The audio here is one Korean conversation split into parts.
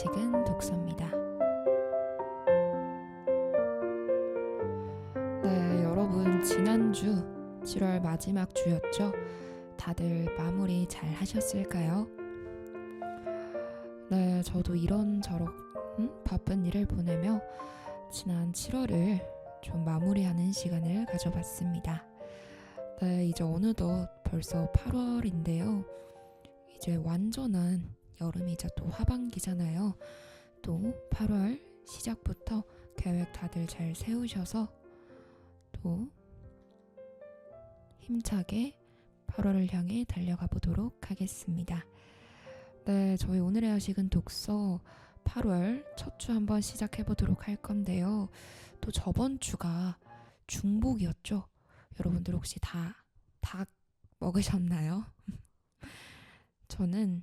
야식은 독서입니다. 네, 여러분 지난주 7월 마지막 주였죠? 다들 마무리 잘 하셨을까요? 네, 저도 이런저런 바쁜 일을 보내며 지난 7월을 좀 마무리하는 시간을 가져봤습니다. 네, 이제 어느덧 벌써 8월인데요. 이제 완전한 여름이자 또 하반기잖아요. 또 8월 시작부터 계획 다들 잘 세우셔서 또 힘차게 8월을 향해 달려가 보도록 하겠습니다. 네, 저희 오늘의 야식은 독서 8월 첫 주 한번 시작해 보도록 할 건데요. 또 저번 주가 중복이었죠. 여러분들 혹시 닭 먹으셨나요? 저는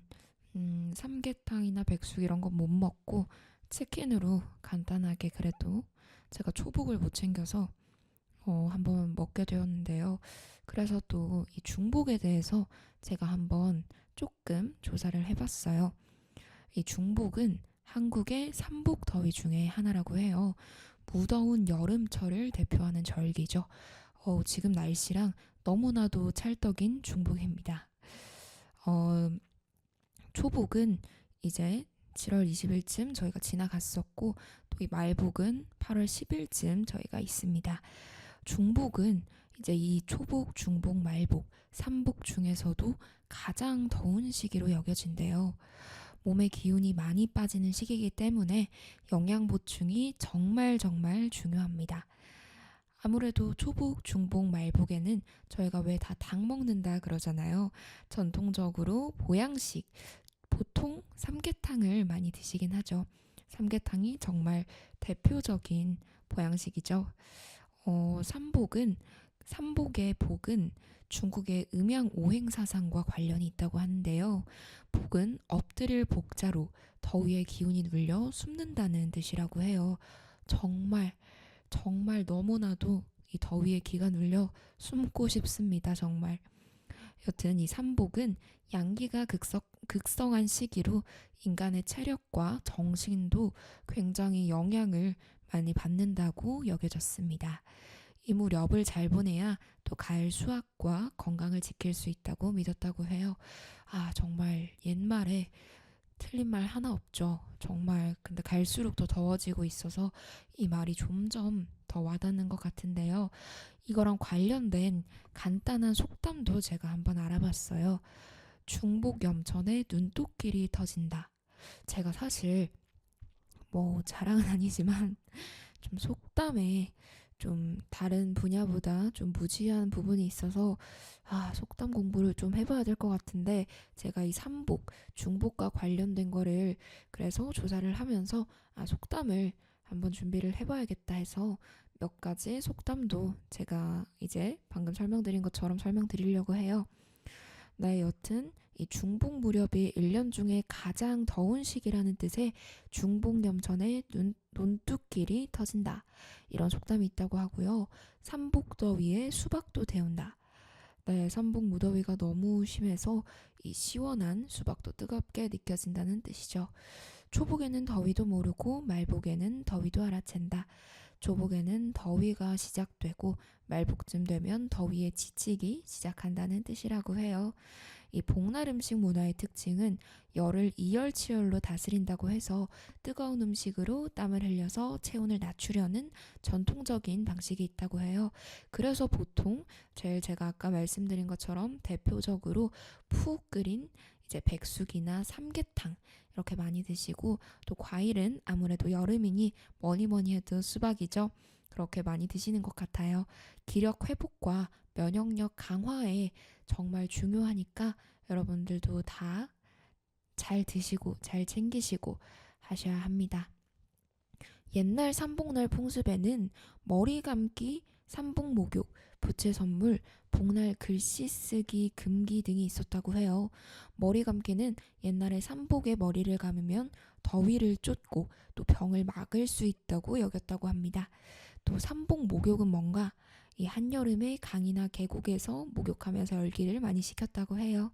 삼계탕이나 백숙 이런 거 못 먹고 치킨으로 간단하게 그래도 제가 초복을 못 챙겨서 한번 먹게 되었는데요. 그래서 또 이 중복에 대해서 제가 한번 조금 조사를 해봤어요. 이 중복은 한국의 삼복 더위 중에 하나라고 해요. 무더운 여름철을 대표하는 절기죠. 지금 날씨랑 너무나도 찰떡인 중복입니다. 초복은 이제 7월 20일쯤 저희가 지나갔었고 또 이 말복은 8월 10일쯤 저희가 있습니다. 중복은 이제 이 초복, 중복, 말복, 삼복 중에서도 가장 더운 시기로 여겨진대요. 몸의 기운이 많이 빠지는 시기이기 때문에 영양 보충이 정말 중요합니다. 아무래도 초복, 중복, 말복에는 저희가 왜 다 닭 먹는다 그러잖아요. 전통적으로 보양식, 보통 삼계탕을 많이 드시긴 하죠. 삼계탕이 정말 대표적인 보양식이죠. 삼복의 복은 중국의 음양 오행사상과 관련이 있다고 하는데요. 복은 엎드릴 복자로 더위의 기운이 눌려 숨는다는 뜻이라고 해요. 정말 너무나도 이 더위에 기가 눌려 숨고 싶습니다. 정말. 여튼 이 삼복은 양기가 극성한 시기로 인간의 체력과 정신도 굉장히 영향을 많이 받는다고 여겨졌습니다. 이 무렵을 잘 보내야 또 가을 수확과 건강을 지킬 수 있다고 믿었다고 해요. 정말 옛말에 틀린 말 하나 없죠. 정말 근데 갈수록 더 더워지고 있어서 이 말이 점점 더 와닿는 것 같은데요. 이거랑 관련된 간단한 속담도 제가 한번 알아봤어요. 중복염천에 눈독길이 터진다. 제가 사실 자랑은 아니지만 좀 속담에 좀 다른 분야보다 좀 무지한 부분이 있어서 속담 공부를 좀 해봐야 될 것 같은데 제가 이 삼복, 중복과 관련된 거를 그래서 조사를 하면서 속담을 한번 준비를 해봐야겠다 해서 몇 가지 속담도 제가 이제 방금 설명드린 것처럼 설명드리려고 해요. 네, 여튼 이 중복 무렵이 1년 중에 가장 더운 시기라는 뜻의 중복염천에 논뚝길이 터진다. 이런 속담이 있다고 하고요. 삼복더위에 수박도 데운다. 네, 삼복 무더위가 너무 심해서 이 시원한 수박도 뜨겁게 느껴진다는 뜻이죠. 초복에는 더위도 모르고 말복에는 더위도 알아챈다. 초복에는 더위가 시작되고 말복쯤 되면 더위에 지치기 시작한다는 뜻이라고 해요. 이 복날 음식 문화의 특징은 열을 이열치열로 다스린다고 해서 뜨거운 음식으로 땀을 흘려서 체온을 낮추려는 전통적인 방식이 있다고 해요. 그래서 보통 제가 아까 말씀드린 것처럼 대표적으로 푹 끓인 이제 백숙이나 삼계탕 이렇게 많이 드시고 또 과일은 아무래도 여름이니 뭐니 해도 수박이죠. 그렇게 많이 드시는 것 같아요. 기력 회복과 면역력 강화에 정말 중요하니까 여러분들도 다 잘 드시고 잘 챙기시고 하셔야 합니다. 옛날 삼복날 풍습에는 머리 감기, 삼복 목욕, 부채 선물, 복날 글씨 쓰기 금기 등이 있었다고 해요. 머리 감기는 옛날에 삼복에 머리를 감으면 더위를 쫓고 또 병을 막을 수 있다고 여겼다고 합니다. 또 삼복 목욕은 뭔가 이 한여름에 강이나 계곡에서 목욕하면서 열기를 많이 식혔다고 해요.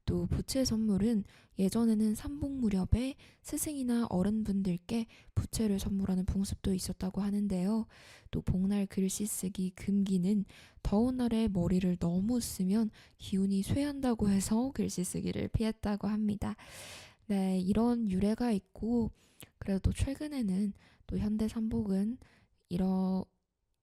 또 부채 선물은 예전에는 삼복 무렵에 스승이나 어른분들께 부채를 선물하는 풍습도 있었다고 하는데요. 또 복날 글씨 쓰기 금기는 더운 날에 머리를 너무 쓰면 기운이 쇠한다고 해서 글씨 쓰기를 피했다고 합니다. 네, 이런 유래가 있고, 그래도 최근에는 또 현대 삼복은 이러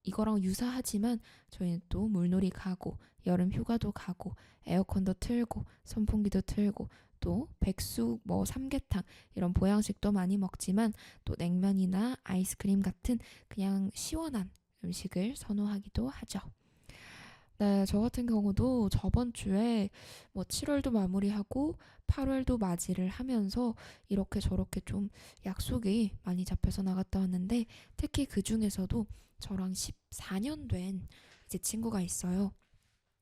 이거랑 유사하지만 저희는 또 물놀이 가고 여름 휴가도 가고 에어컨도 틀고 선풍기도 틀고 또 백숙 뭐 삼계탕 이런 보양식도 많이 먹지만 또 냉면이나 아이스크림 같은 그냥 시원한 음식을 선호하기도 하죠. 네, 저 같은 경우도 저번 주에 뭐 7월도 마무리하고 8월도 맞이를 하면서 이렇게 저렇게 좀 약속이 많이 잡혀서 나갔다 왔는데, 특히 그 중에서도 저랑 14년 된 이제 친구가 있어요.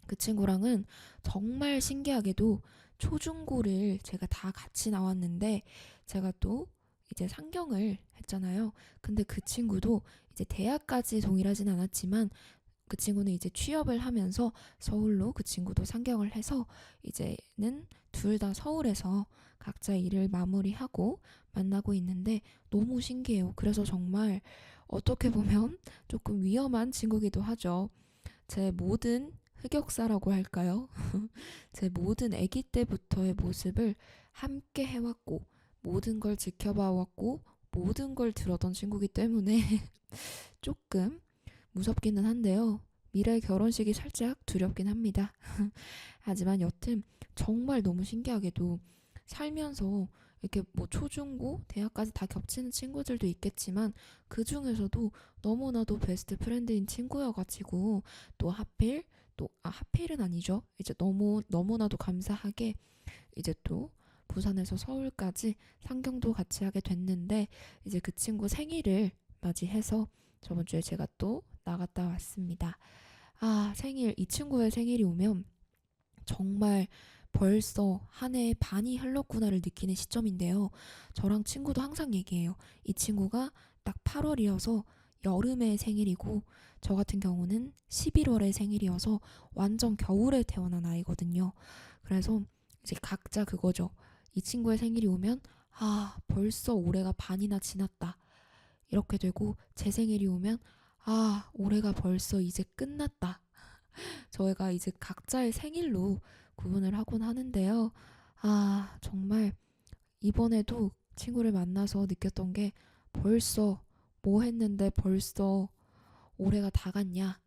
그 친구랑은 정말 신기하게도 초중고를 제가 다 같이 나왔는데, 제가 또 이제 상경을 했잖아요. 근데 그 친구도 이제 대학까지 동일하진 않았지만 그 친구는 이제 취업을 하면서 서울로 그 친구도 상경을 해서 이제는 둘 다 서울에서 각자 일을 마무리하고 만나고 있는데 너무 신기해요. 그래서 정말 어떻게 보면 조금 위험한 친구기도 하죠. 제 모든 흑역사라고 할까요? 제 모든 아기 때부터의 모습을 함께 해왔고 모든 걸 지켜봐 왔고 모든 걸 들었던 친구기 때문에 조금 무섭기는 한데요. 미래 결혼식이 살짝 두렵긴 합니다. 하지만 여튼 정말 너무 신기하게도 살면서 이렇게 뭐 초중고, 대학까지 다 겹치는 친구들도 있겠지만 그 중에서도 너무나도 베스트 프렌드인 친구여가지고 또 하필 하필은 아니죠. 이제 너무나도 감사하게 이제 또 부산에서 서울까지 상경도 같이 하게 됐는데, 이제 그 친구 생일을 맞이해서 저번 주에 제가 또 나갔다 왔습니다. 이 친구의 생일이 오면 정말 벌써 한 해 반이 흘렀구나를 느끼는 시점인데요. 저랑 친구도 항상 얘기해요. 이 친구가 딱 8월이어서 여름의 생일이고, 저 같은 경우는 11월의 생일이어서 완전 겨울에 태어난 아이거든요. 그래서 이제 각자 그거죠. 이 친구의 생일이 오면 벌써 올해가 반이나 지났다, 이렇게 되고, 제 생일이 오면 올해가 벌써 이제 끝났다. 저희가 이제 각자의 생일로 구분을 하곤 하는데요. 정말 이번에도 친구를 만나서 느꼈던 게, 벌써 뭐 했는데 벌써 올해가 다 갔냐.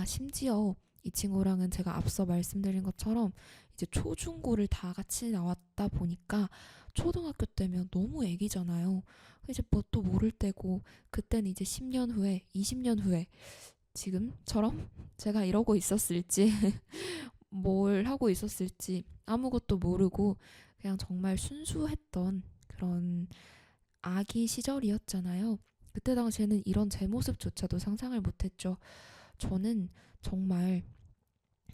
심지어 이 친구랑은 제가 앞서 말씀드린 것처럼 이제 초중고를 다 같이 나왔다 보니까 초등학교 때면 너무 애기잖아요. 이제 뭣도 모를 때고, 그때는 이제 10년 후에, 20년 후에 지금처럼 제가 이러고 있었을지 뭘 하고 있었을지 아무것도 모르고 그냥 정말 순수했던 그런 아기 시절이었잖아요. 그때 당시에는 이런 제 모습조차도 상상을 못했죠. 저는 정말,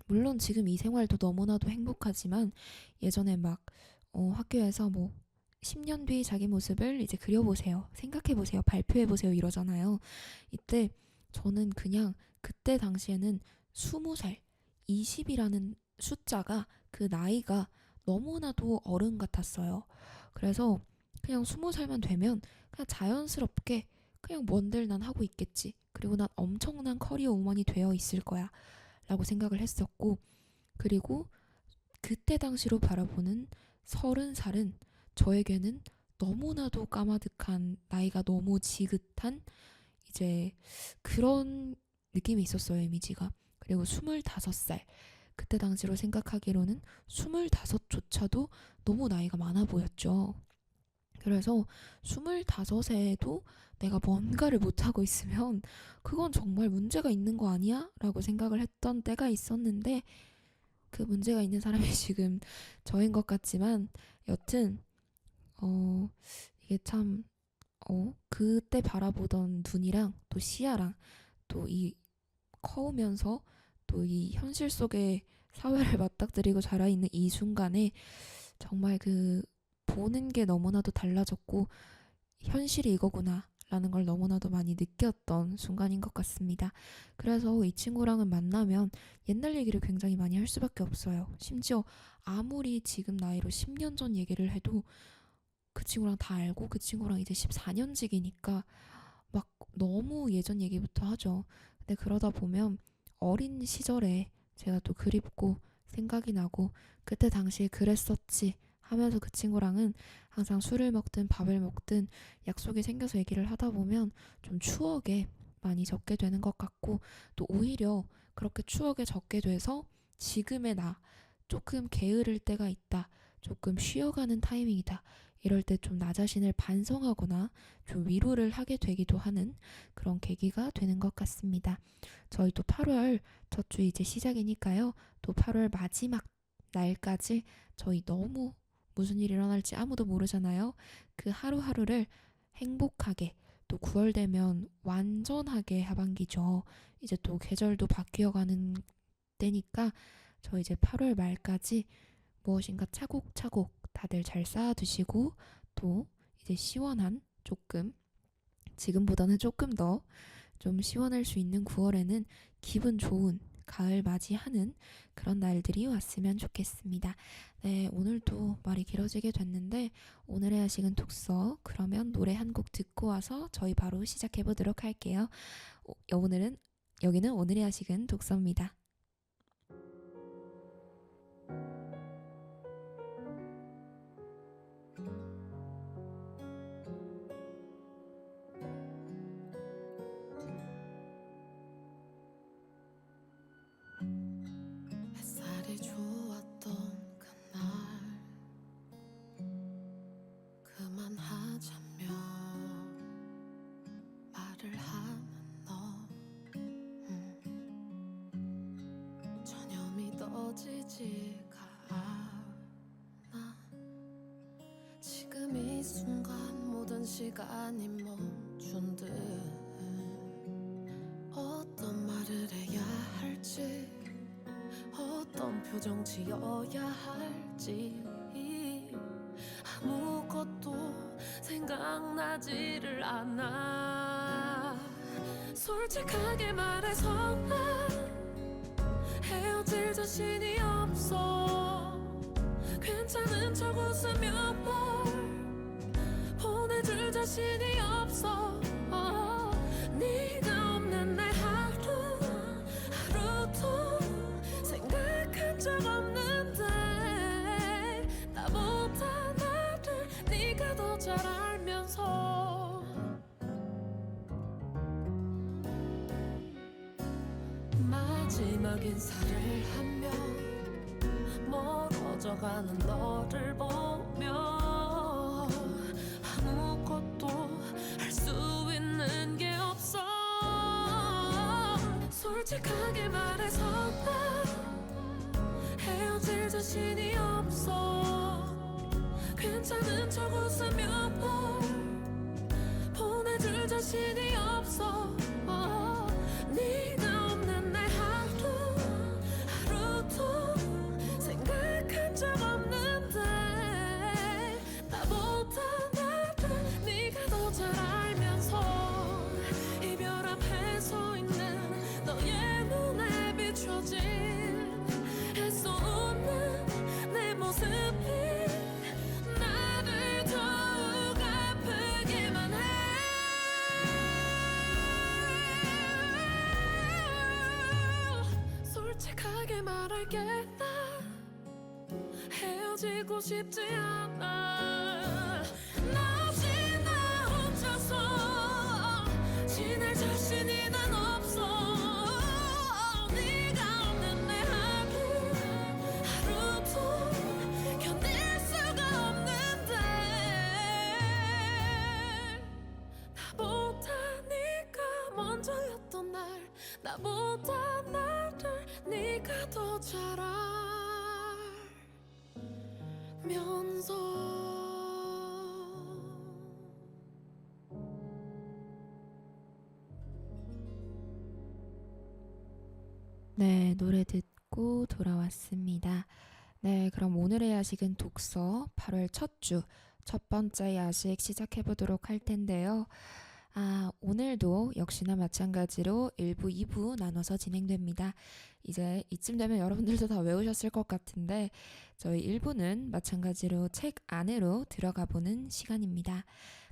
물론 지금 이 생활도 너무나도 행복하지만 예전에 막 학교에서 뭐 10년 뒤 자기 모습을 이제 그려보세요, 생각해보세요, 발표해보세요 이러잖아요. 이때 저는 그냥 그때 당시에는 20살, 20이라는 숫자가, 그 나이가 너무나도 어른 같았어요. 그래서 그냥 20살만 되면 그냥 자연스럽게 그냥 뭔들 난 하고 있겠지. 그리고 난 엄청난 커리어 우먼이 되어 있을 거야. 라고 생각을 했었고, 그리고 그때 당시로 바라보는 30살은 저에게는 너무나도 까마득한, 나이가 너무 지긋한 이제 그런 느낌이 있었어요, 이미지가. 그리고 25살. 그때 당시로 생각하기로는 25조차도 너무 나이가 많아 보였죠. 그래서 25에도 내가 뭔가를 못하고 있으면 그건 정말 문제가 있는 거 아니야? 라고 생각을 했던 때가 있었는데, 그 문제가 있는 사람이 지금 저인 것 같지만 여튼 이게 참 그때 바라보던 눈이랑 또 시야랑 또 이 커오면서 또 이 현실 속의 사회를 맞닥뜨리고 자라있는 이 순간에 정말 그 보는 게 너무나도 달라졌고, 현실이 이거구나 라는 걸 너무나도 많이 느꼈던 순간인 것 같습니다. 그래서 이 친구랑은 만나면 옛날 얘기를 굉장히 많이 할 수밖에 없어요. 심지어 아무리 지금 나이로 10년 전 얘기를 해도 그 친구랑 다 알고 그 친구랑 이제 14년직이니까 막 너무 예전 얘기부터 하죠. 근데 그러다 보면 어린 시절에 제가 또 그립고 생각이 나고 그때 당시에 그랬었지 하면서 그 친구랑은 항상 술을 먹든 밥을 먹든 약속이 생겨서 얘기를 하다 보면 좀 추억에 많이 적게 되는 것 같고 또 오히려 그렇게 추억에 적게 돼서 지금의 나 조금 게으를 때가 있다. 조금 쉬어가는 타이밍이다. 이럴 때 좀 나 자신을 반성하거나 좀 위로를 하게 되기도 하는 그런 계기가 되는 것 같습니다. 저희 또 8월 첫 주 이제 시작이니까요. 또 8월 마지막 날까지 저희 너무 무슨 일이 일어날지 아무도 모르잖아요. 그 하루하루를 행복하게 또 9월 되면 완전하게 하반기죠. 이제 또 계절도 바뀌어가는 때니까 저 이제 8월 말까지 무엇인가 차곡차곡 다들 잘 쌓아두시고 또 이제 시원한 조금 지금보다는 조금 더 좀 시원할 수 있는 9월에는 기분 좋은 가을 맞이하는 그런 날들이 왔으면 좋겠습니다. 네, 오늘도 말이 길어지게 됐는데 오늘의 야식은 독서. 그러면 노래 한 곡 듣고 와서 저희 바로 시작해 보도록 할게요. 오늘은 여기는 오늘의 야식은 독서입니다. 햇살이 좋았던 그날 그만하자며 말을 하는 너 전혀 믿어지지가 않아. 지금 이 순간 모든 시간이 멈춘 듯 어떤 말을 해야 할지 어떤 표정 지어야 할지 아무것도 생각나지를 않아. 솔직하게 말해서 난 헤어질 자신이 없어. 괜찮은 척 웃으며 뭘 보내줄 자신이 없어. 네가 없는 날 하루도 생각한 적 없는데 나보다 나를 네가 더 잘 알면서 마지막 인사를 하며 멀어져가는 너를 보며 아무것도 할 수 있는 게 없어. 솔직하게 말해서 난 헤어질 자신이 없어. 괜찮은 척 웃으며 뭘 보내줄 자신이 없어. 네가 없는 날 하루도 생각한 적 없는데 나보다 나를 네가 더 잘 알면서 이별 앞에 서 있는 너의 눈에 비춰진 애써 웃는 내 모습이 나를 더욱 아프게만 해. 솔직하게 말할게 나 헤어지고 싶지 않아. 나 없이 나 혼자서 지낼 자신이 난 없어. 네가 없는 내 하루도 견딜 수가 없는데 나보다 네가 먼저였던 날 나보다 나를 네가 더 잘 알면서 네, 노래 듣고 돌아왔습니다. 네, 그럼 오늘의 야식은 독서 8월 첫 주, 첫 번째 야식 시작해 보도록 할 텐데요. 오늘도 역시나 마찬가지로 1부, 2부 나눠서 진행됩니다. 이제 이쯤 되면 여러분들도 다 외우셨을 것 같은데 저희 1부는 마찬가지로 책 안으로 들어가 보는 시간입니다.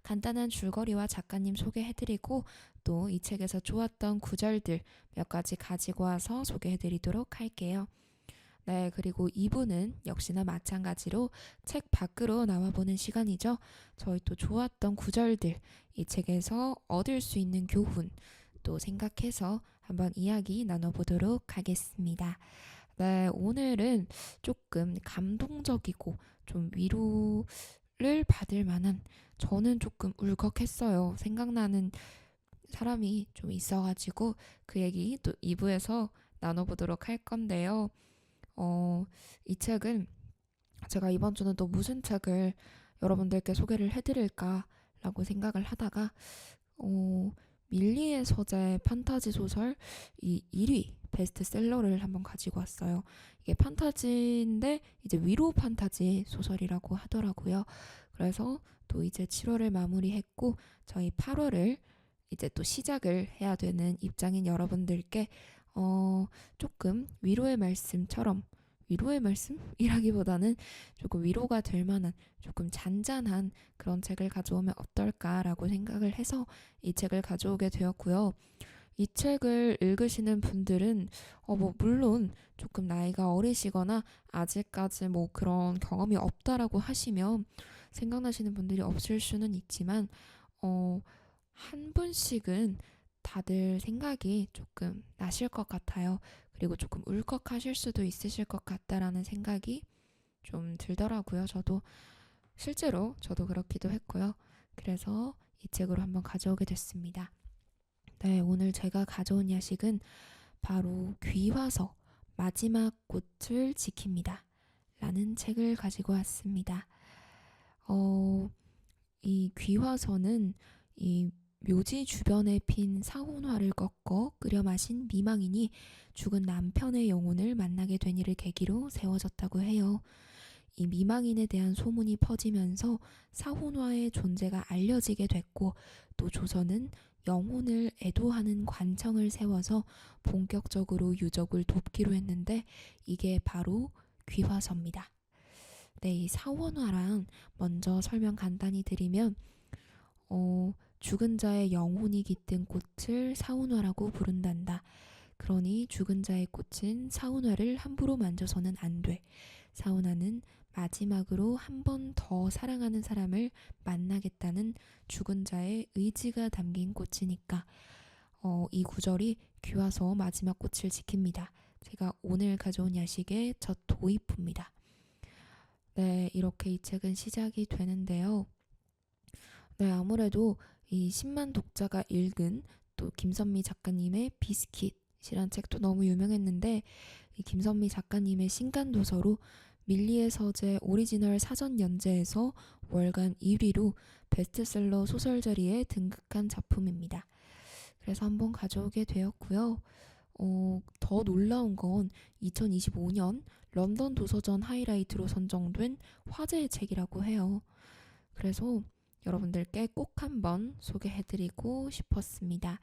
간단한 줄거리와 작가님 소개해드리고 또 이 책에서 좋았던 구절들 몇 가지 가지고 와서 소개해드리도록 할게요. 네, 그리고 2부는 역시나 마찬가지로 책 밖으로 나와보는 시간이죠. 저희 또 좋았던 구절들, 이 책에서 얻을 수 있는 교훈, 또 생각해서 한번 이야기 나눠보도록 하겠습니다. 네, 오늘은 조금 감동적이고 좀 위로를 받을 만한, 저는 조금 울컥했어요. 생각나는 사람이 좀 있어가지고 그 얘기 또 2부에서 나눠보도록 할 건데요. 이 책은 제가 이번 주는 또 무슨 책을 여러분들께 소개를 해드릴까라고 생각을 하다가 밀리의 서재 판타지 소설 이 1위 베스트셀러를 한번 가지고 왔어요. 이게 판타지인데 이제 위로 판타지 소설이라고 하더라고요. 그래서 또 이제 7월을 마무리했고 저희 8월을 이제 또 시작을 해야 되는 입장인 여러분들께 조금 위로의 말씀처럼, 위로의 말씀이라기보다는 조금 위로가 될 만한 조금 잔잔한 그런 책을 가져오면 어떨까라고 생각을 해서 이 책을 가져오게 되었고요. 이 책을 읽으시는 분들은 물론 조금 나이가 어리시거나 아직까지 뭐 그런 경험이 없다라고 하시면 생각나시는 분들이 없을 수는 있지만 한 분씩은 다들 생각이 조금 나실 것 같아요. 그리고 조금 울컥하실 수도 있으실 것 같다라는 생각이 좀 들더라고요. 실제로 저도 그렇기도 했고요. 그래서 이 책으로 한번 가져오게 됐습니다. 네, 오늘 제가 가져온 야식은 바로 귀화서 마지막 꽃을 지킵니다 라는 책을 가지고 왔습니다. 이 귀화서는 이 묘지 주변에 핀 사혼화를 꺾어 끓여 마신 미망인이 죽은 남편의 영혼을 만나게 된 일을 계기로 세워졌다고 해요. 이 미망인에 대한 소문이 퍼지면서 사혼화의 존재가 알려지게 됐고 또 조선은 영혼을 애도하는 관청을 세워서 본격적으로 유적을 돕기로 했는데 이게 바로 귀화서입니다. 네, 이 사혼화랑 먼저 설명 간단히 드리면 죽은 자의 영혼이 깃든 꽃을 사혼화라고 부른단다. 그러니 죽은 자의 꽃은 사혼화를 함부로 만져서는 안 돼. 사혼화는 마지막으로 한 번 더 사랑하는 사람을 만나겠다는 죽은 자의 의지가 담긴 꽃이니까 이 구절이 귀화서 마지막 꽃을 지킵니다. 제가 오늘 가져온 야식의 첫 도입부입니다. 네, 이렇게 이 책은 시작이 되는데요. 네, 아무래도 이 10만 독자가 읽은 또 김선미 작가님의 비스킷이란 책도 너무 유명했는데 이 김선미 작가님의 신간도서로 밀리의 서재 오리지널 사전 연재에서 월간 1위로 베스트셀러 소설 자리에 등극한 작품입니다. 그래서 한번 가져오게 되었고요. 더 놀라운 건 2025년 런던 도서전 하이라이트로 선정된 화제의 책이라고 해요. 그래서 여러분들께 꼭 한번 소개해드리고 싶었습니다.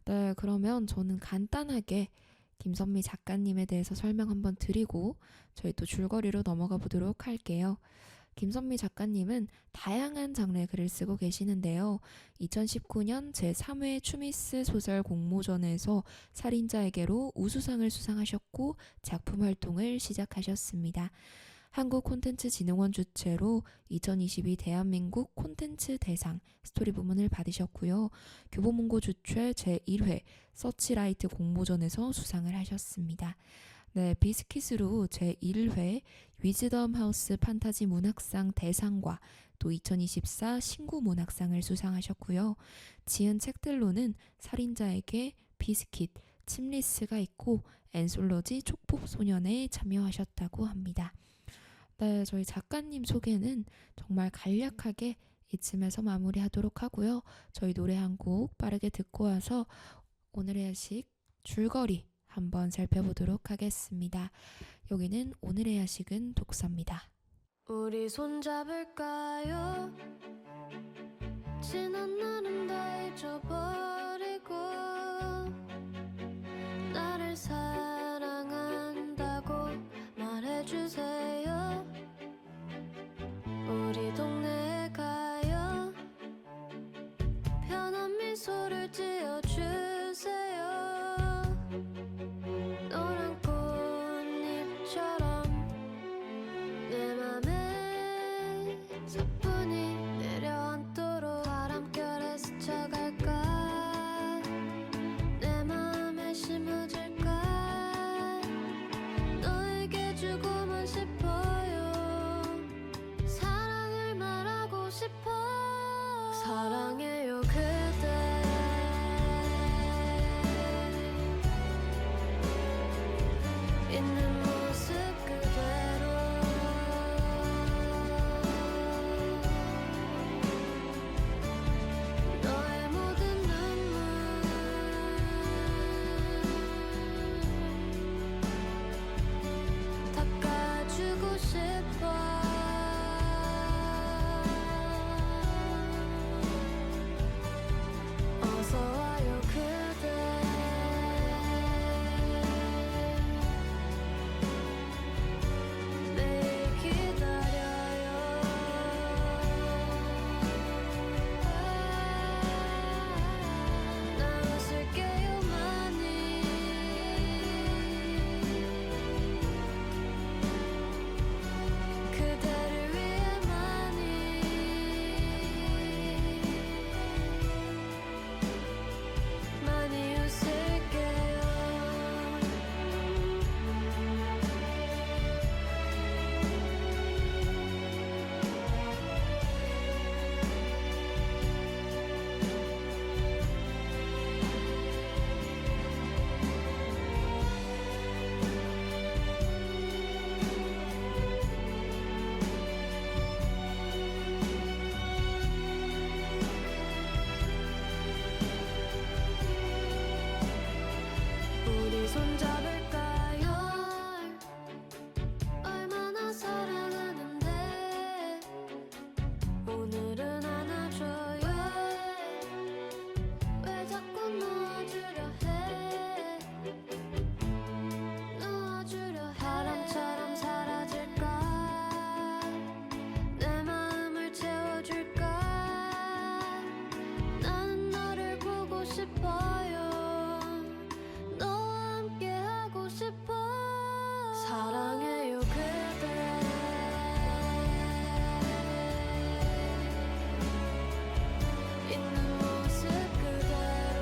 네, 그러면 저는 간단하게 김선미 작가님에 대해서 설명 한번 드리고 저희 또 줄거리로 넘어가 보도록 할게요. 김선미 작가님은 다양한 장르의 글을 쓰고 계시는데요. 2019년 제3회 추미스 소설 공모전에서 살인자에게로 우수상을 수상하셨고 작품 활동을 시작하셨습니다. 한국콘텐츠진흥원 주최로 2022 대한민국 콘텐츠 대상 스토리 부문을 받으셨고요. 교보문고 주최 제1회 서치라이트 공모전에서 수상을 하셨습니다. 네, 비스킷으로 제1회 위즈덤 하우스 판타지 문학상 대상과 또 2024 신구 문학상을 수상하셨고요. 지은 책들로는 살인자에게 비스킷, 침리스가 있고 앤솔로지 촉법소년에 참여하셨다고 합니다. 네, 저희 작가님 소개는 정말 간략하게 이쯤에서 마무리하도록 하고요. 저희 노래 한 곡 빠르게 듣고 와서 오늘의 야식 줄거리 한번 살펴보도록 하겠습니다. 여기는 오늘의 야식은 독서입니다. 우리 손잡을까요? 지난 날은 다 잊어버리고 나를 사랑한다고 말해주세요. 우리 동네에 가요. 편한 미소를 지어주세요. 노란 꽃잎처럼 내 맘에 사뿐히 내려앉도록 바람결에 스쳐갈까. 내 맘에 심어질까. 너에게 주고만 싶어요. 사랑을 말하고 싶어. 사랑해요 그대. 있는 모습 그대로. 너의 모든 눈물 닦아주고 싶어. 어서 와요 그대. 매일 기다려요. 나 웃을게요 많이. 그대를 위해 많이. 많이 웃을게요. 우리 손잡을까요? 얼마나 사랑하는데 오늘은 안아줘요. 왜 자꾸 놓아주려 해. 놓아주려 해. 바람처럼 사라질까. 내 마음을 채워줄까. 나는 너를 보고 싶어요. 너와 함께 하고 싶어. 사랑해요 그대. 있는 모습 그대로.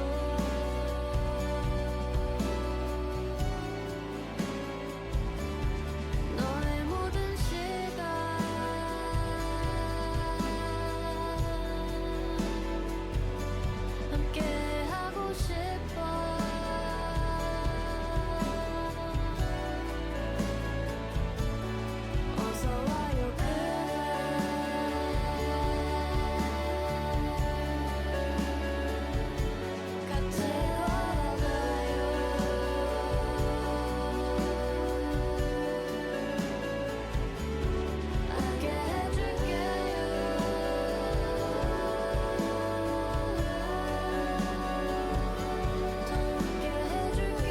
너의 모든 시간 함께 하고 싶어. 어서 와요 그대. 같이 걸어가요. 알게 해줄게요. 더 함께 해줄게요.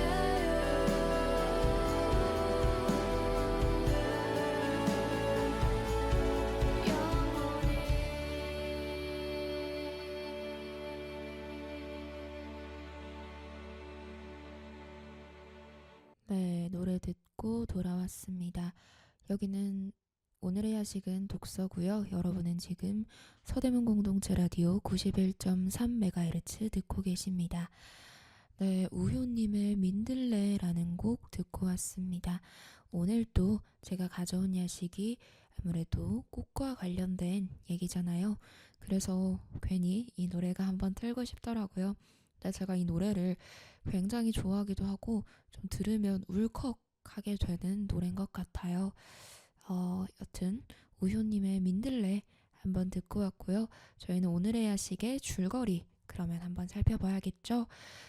네, 노래 듣고 돌아왔습니다. 여기는 오늘의 야식은 독서고요. 여러분은 지금 서대문 공동체 라디오 91.3MHz 듣고 계십니다. 네, 우효님의 민들레라는 곡 듣고 왔습니다. 오늘 또 제가 가져온 야식이 아무래도 꽃과 관련된 얘기잖아요. 그래서 괜히 이 노래가 한번 틀고 싶더라고요. 근데 제가 이 노래를 굉장히 좋아하기도 하고 좀 들으면 울컥하게 되는 노래인 것 같아요. 여튼 우효님의 민들레 한번 듣고 왔고요. 저희는 오늘의 야식의 줄거리 그러면 한번 살펴봐야겠죠.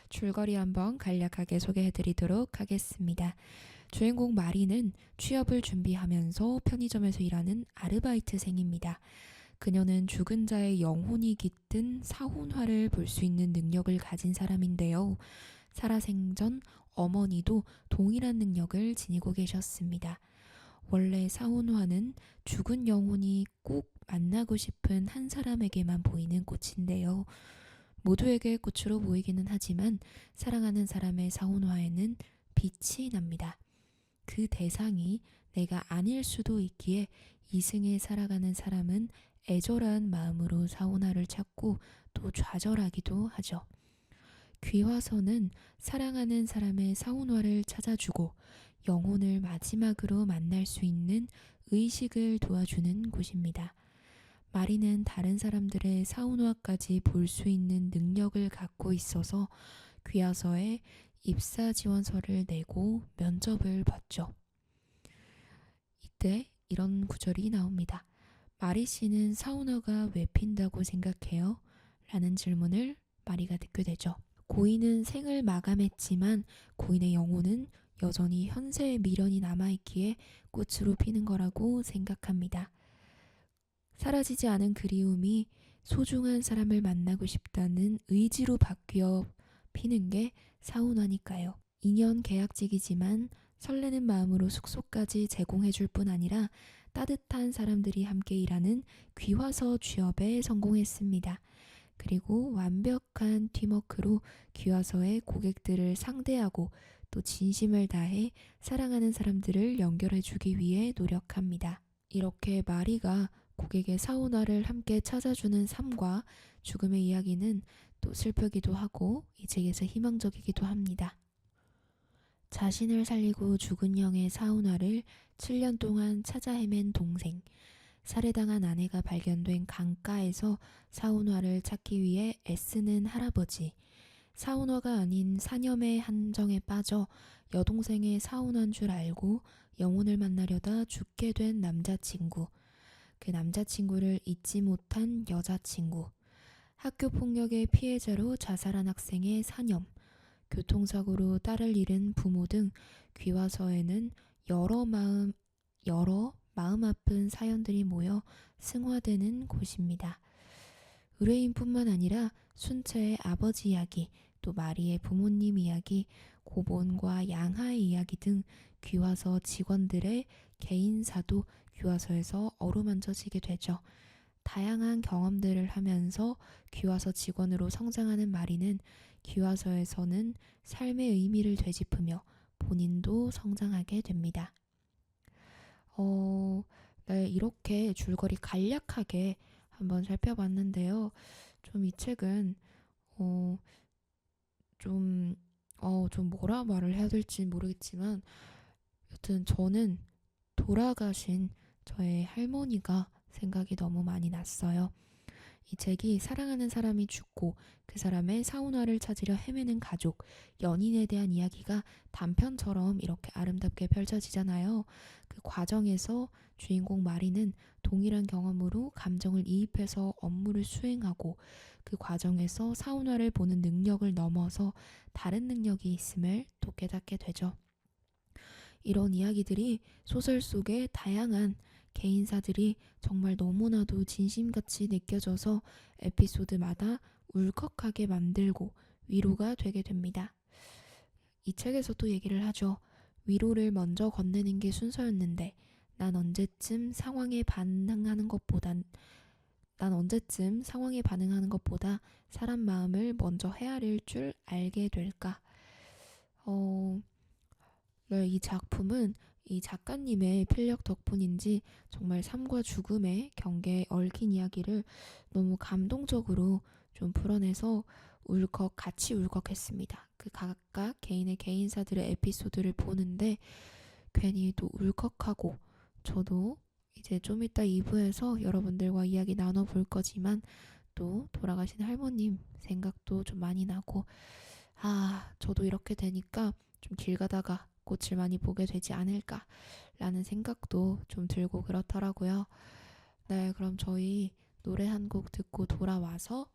줄거리 한번 간략하게 소개해드리도록 하겠습니다. 주인공 마리는 취업을 준비하면서 편의점에서 일하는 아르바이트생입니다. 그녀는 죽은 자의 영혼이 깃든 사혼화를 볼 수 있는 능력을 가진 사람인데요. 살아생전 어머니도 동일한 능력을 지니고 계셨습니다. 원래 사혼화는 죽은 영혼이 꼭 만나고 싶은 한 사람에게만 보이는 꽃인데요. 모두에게 꽃으로 보이기는 하지만 사랑하는 사람의 사혼화에는 빛이 납니다. 그 대상이 내가 아닐 수도 있기에 이승에 살아가는 사람은 애절한 마음으로 사혼화를 찾고 또 좌절하기도 하죠. 귀화선은 사랑하는 사람의 사혼화를 찾아주고 영혼을 마지막으로 만날 수 있는 의식을 도와주는 곳입니다. 마리는 다른 사람들의 사혼화까지 볼 수 있는 능력을 갖고 있어서 귀화서에 입사 지원서를 내고 면접을 봤죠. 이때 이런 구절이 나옵니다. 마리 씨는 사혼화가 왜 핀다고 생각해요? 라는 질문을 마리가 듣게 되죠. 고인은 생을 마감했지만 고인의 영혼은 여전히 현세의 미련이 남아있기에 꽃으로 피는 거라고 생각합니다. 사라지지 않은 그리움이 소중한 사람을 만나고 싶다는 의지로 바뀌어 피는 게 사혼화니까요. 2년 계약직이지만 설레는 마음으로 숙소까지 제공해줄 뿐 아니라 따뜻한 사람들이 함께 일하는 귀화서 취업에 성공했습니다. 그리고 완벽한 팀워크로 귀화서의 고객들을 상대하고 또 진심을 다해 사랑하는 사람들을 연결해주기 위해 노력합니다. 이렇게 마리가 고객의 사혼화를 함께 찾아주는 삶과 죽음의 이야기는 또 슬프기도 하고 이 책에서 희망적이기도 합니다. 자신을 살리고 죽은 영의 사혼화를 7년 동안 찾아 헤맨 동생, 살해당한 아내가 발견된 강가에서 사혼화를 찾기 위해 애쓰는 할아버지, 사혼화가 아닌 사념의 한정에 빠져 여동생의 사혼한 줄 알고 영혼을 만나려다 죽게 된 남자친구, 그 남자친구를 잊지 못한 여자친구, 학교 폭력의 피해자로 자살한 학생의 사념, 교통사고로 딸을 잃은 부모 등 귀화서에는 여러 마음 아픈 사연들이 모여 승화되는 곳입니다. 의뢰인뿐만 아니라 순채의 아버지 이야기, 또 마리의 부모님 이야기, 고본과 양하의 이야기 등 귀화서 직원들의 개인사도 귀화서에서 어루만져지게 되죠. 다양한 경험들을 하면서 귀화서 직원으로 성장하는 마리는 귀화서에서는 삶의 의미를 되짚으며 본인도 성장하게 됩니다. 네, 이렇게 줄거리 간략하게 한번 살펴봤는데요. 좀 이 책은 좀 뭐라 말을 해야 될지 모르겠지만 여튼 저는 돌아가신 저의 할머니가 생각이 너무 많이 났어요. 이 책이 사랑하는 사람이 죽고 그 사람의 사혼화를 찾으려 헤매는 가족, 연인에 대한 이야기가 단편처럼 이렇게 아름답게 펼쳐지잖아요. 그 과정에서 주인공 마리는 동일한 경험으로 감정을 이입해서 업무를 수행하고 그 과정에서 사혼화를 보는 능력을 넘어서 다른 능력이 있음을 또 깨닫게 되죠. 이런 이야기들이 소설 속의 다양한 개인사들이 정말 너무나도 진심같이 느껴져서 에피소드마다 울컥하게 만들고 위로가 되게 됩니다. 이 책에서 또 얘기를 하죠. 위로를 먼저 건네는 게 순서였는데 난 언제쯤 상황에 반응하는 것보다 사람 마음을 먼저 헤아릴 줄 알게 될까? 네, 이 작품은 이 작가님의 필력 덕분인지 정말 삶과 죽음의 경계에 얽힌 이야기를 너무 감동적으로 좀 풀어내서 같이 울컥했습니다. 그 각각 개인의 개인사들의 에피소드를 보는데 괜히 또 울컥하고 저도 이제 좀 이따 2부에서 여러분들과 이야기 나눠볼 거지만 또 돌아가신 할머님 생각도 좀 많이 나고 저도 이렇게 되니까 좀 길 가다가 꽃을 많이 보게 되지 않을까라는 생각도 좀 들고 그렇더라고요. 네, 그럼 저희 노래 한 곡 듣고 돌아와서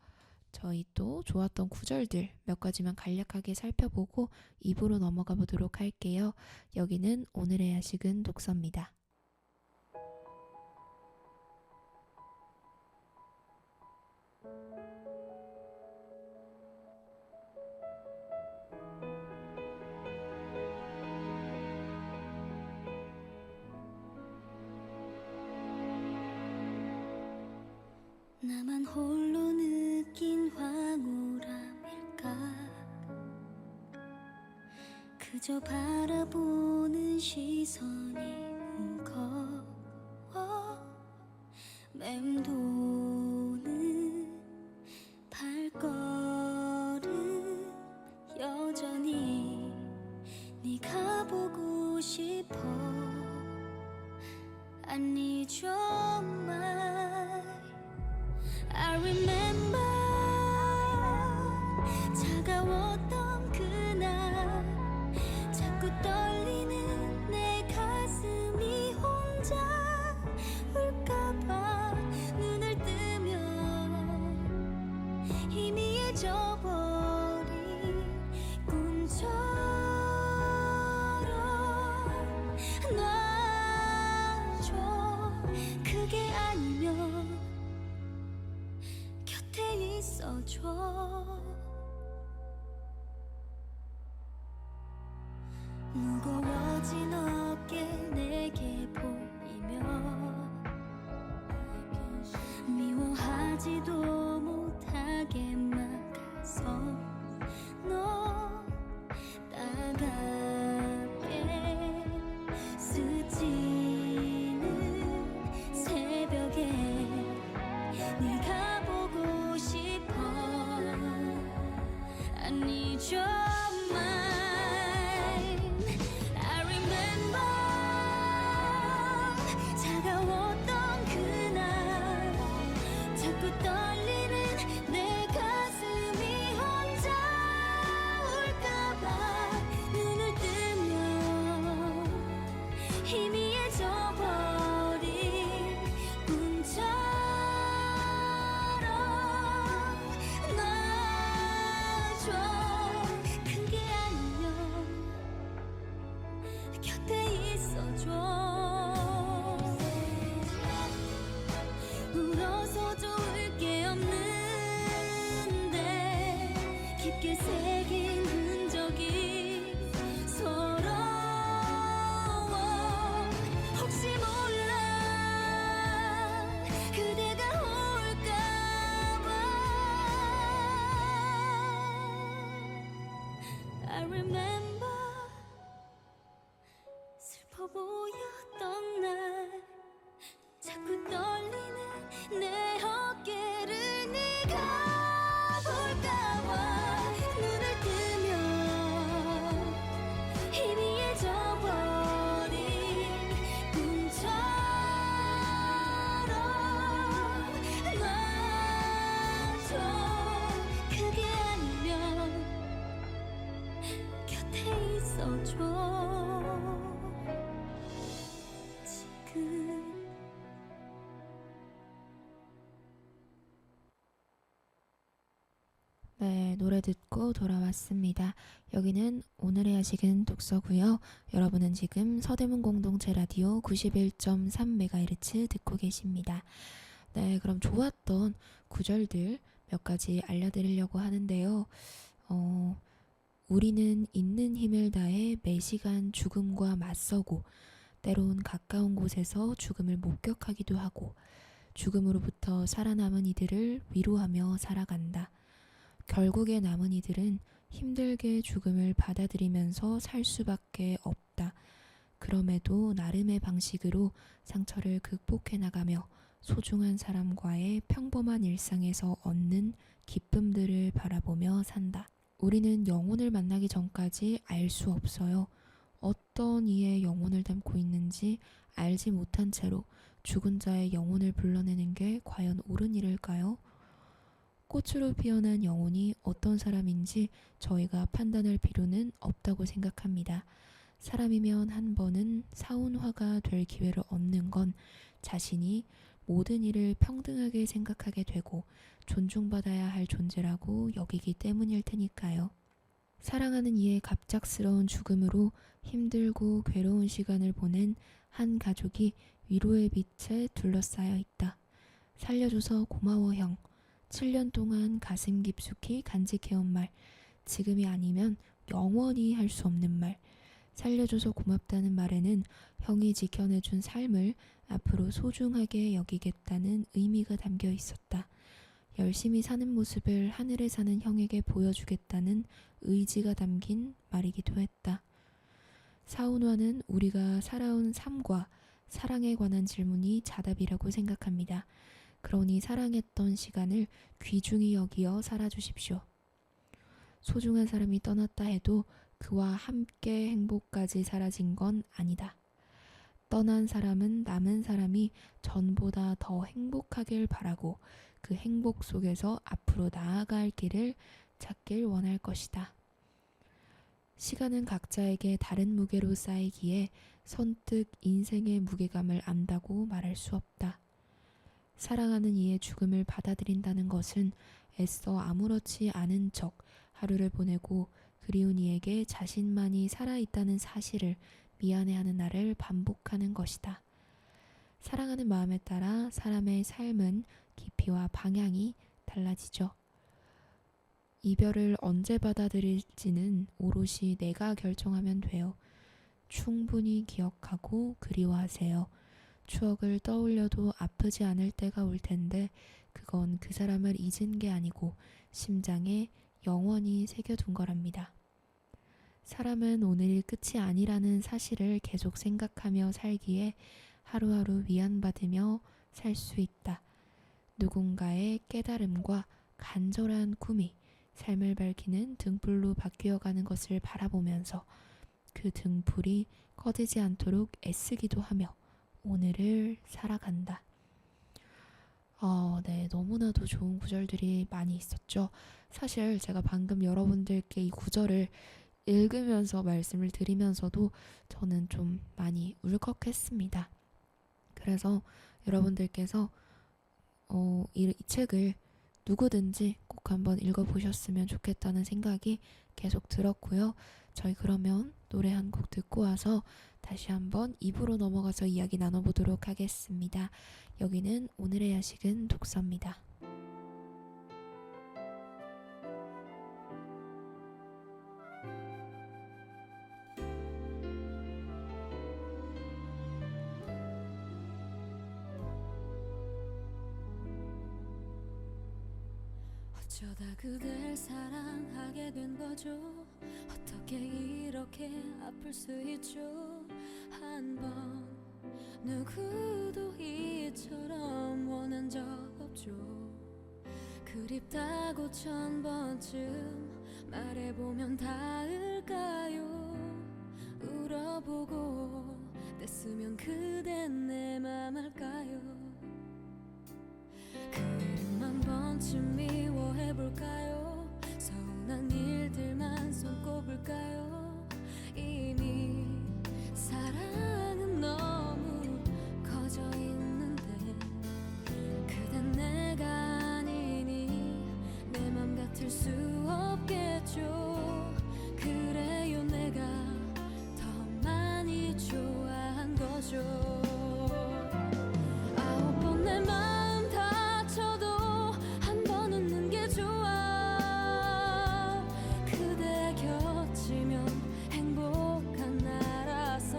저희 또 좋았던 구절들 몇 가지만 간략하게 살펴보고 2부로 넘어가 보도록 할게요. 여기는 오늘의 야식은 독서입니다. 나만 홀로 느낀 황홀함일까? 그저 바라보는 시선이 무거워 맴도는 발걸음 여전히 네가 보고 싶어 I need your mind I remember 차가웠던 그날 자꾸 떨리는 내 가슴이 혼자 울까봐 눈을 뜨면 희미해져버린 꿈처럼 놔줘 그게 아니면 곁에 있어줘 무거워진 어깨 내게 보이며 미워하지도 못하게 막아서 너 따갑게 스치는 새벽에 네가 보고 싶어 I need your mind I remember 차가웠던 그날 자꾸 떨리는 내 가슴이 혼자 울까봐 눈을 뜨면 희미해져버린 꿈처럼 놔줘 그게 아니면 곁에 있어줘 울어서 좋을 게 없는데 깊게 새긴 흔적이 서러워 혹시 몰라 그대가 올까봐 I remember 슬퍼 보였던 날 자꾸 떨리는 내 어깨를 네가 볼까봐 눈을 뜨면 희미해져버린 꿈처럼 놔줘 그게 아니면 곁에 있어줘 지금 네, 노래 듣고 돌아왔습니다. 여기는 오늘의 야식은 독서고요. 여러분은 지금 서대문 공동체 라디오 91.3MHz 듣고 계십니다. 네, 그럼 좋았던 구절들 몇 가지 알려드리려고 하는데요. 우리는 있는 힘을 다해 매시간 죽음과 맞서고 때론 가까운 곳에서 죽음을 목격하기도 하고 죽음으로부터 살아남은 이들을 위로하며 살아간다. 결국에 남은 이들은 힘들게 죽음을 받아들이면서 살 수밖에 없다. 그럼에도 나름의 방식으로 상처를 극복해 나가며 소중한 사람과의 평범한 일상에서 얻는 기쁨들을 바라보며 산다. 우리는 영혼을 만나기 전까지 알 수 없어요. 어떤 이의 영혼을 담고 있는지 알지 못한 채로 죽은 자의 영혼을 불러내는 게 과연 옳은 일일까요? 꽃으로 피어난 영혼이 어떤 사람인지 저희가 판단할 필요는 없다고 생각합니다. 사람이면 한 번은 사운화가 될 기회를 얻는 건 자신이 모든 일을 평등하게 생각하게 되고 존중받아야 할 존재라고 여기기 때문일 테니까요. 사랑하는 이의 갑작스러운 죽음으로 힘들고 괴로운 시간을 보낸 한 가족이 위로의 빛에 둘러싸여 있다. 살려줘서 고마워 형. 7년 동안 가슴 깊숙이 간직해온 말. 지금이 아니면 영원히 할 수 없는 말. 살려줘서 고맙다는 말에는 형이 지켜내준 삶을 앞으로 소중하게 여기겠다는 의미가 담겨 있었다. 열심히 사는 모습을 하늘에 사는 형에게 보여주겠다는 의지가 담긴 말이기도 했다. 사운화는 우리가 살아온 삶과 사랑에 관한 질문이 자답이라고 생각합니다. 그러니 사랑했던 시간을 귀중히 여기어 살아주십시오. 소중한 사람이 떠났다 해도 그와 함께 행복까지 사라진 건 아니다. 떠난 사람은 남은 사람이 전보다 더 행복하길 바라고 그 행복 속에서 앞으로 나아갈 길을 찾길 원할 것이다. 시간은 각자에게 다른 무게로 쌓이기에 선뜻 인생의 무게감을 안다고 말할 수 없다. 사랑하는 이의 죽음을 받아들인다는 것은 애써 아무렇지 않은 척 하루를 보내고 그리운 이에게 자신만이 살아있다는 사실을 미안해하는 날을 반복하는 것이다. 사랑하는 마음에 따라 사람의 삶은 깊이와 방향이 달라지죠. 이별을 언제 받아들일지는 오롯이 내가 결정하면 돼요. 충분히 기억하고 그리워하세요. 추억을 떠올려도 아프지 않을 때가 올 텐데 그건 그 사람을 잊은 게 아니고 심장에 영원히 새겨둔 거랍니다. 사람은 오늘이 끝이 아니라는 사실을 계속 생각하며 살기에 하루하루 위안받으며 살 수 있다. 누군가의 깨달음과 간절한 꿈이 삶을 밝히는 등불로 바뀌어가는 것을 바라보면서 그 등불이 꺼지지 않도록 애쓰기도 하며 오늘을 살아간다. 네, 너무나도 좋은 구절들이 많이 있었죠. 사실 제가 방금 여러분들께 이 구절을 읽으면서 말씀을 드리면서도 저는 좀 많이 울컥했습니다. 그래서 여러분들께서 이 책을 누구든지 꼭 한번 읽어보셨으면 좋겠다는 생각이 계속 들었고요. 저희 그러면 노래 한 곡 듣고 와서 다시 한번 2부로 넘어가서 이야기 나눠보도록 하겠습니다. 여기는 오늘의 야식은 독서입니다. 어쩌다 그댈 사랑하게 된 거죠. 어떻게 이렇게 아플 수 있죠. 한 번 누구도 이처럼 원한 적 없죠. 그립다고 1000번쯤 말해보면 닿을까요. 울어보고 뗐으면 그댄 내 맘 알까요. 그 이름 한 번쯤 미워해볼까요. 서운한 일들만 손꼽을까요. 이미 사랑은 너무 커져 있는데 그댄 내가 아니니 내 맘 같을 수 없겠죠. 그래요 내가 더 많이 좋아한 거죠. 9번 내 마음 다쳐도 한 번 웃는 게 좋아. 그대 곁이면 행복한 나라서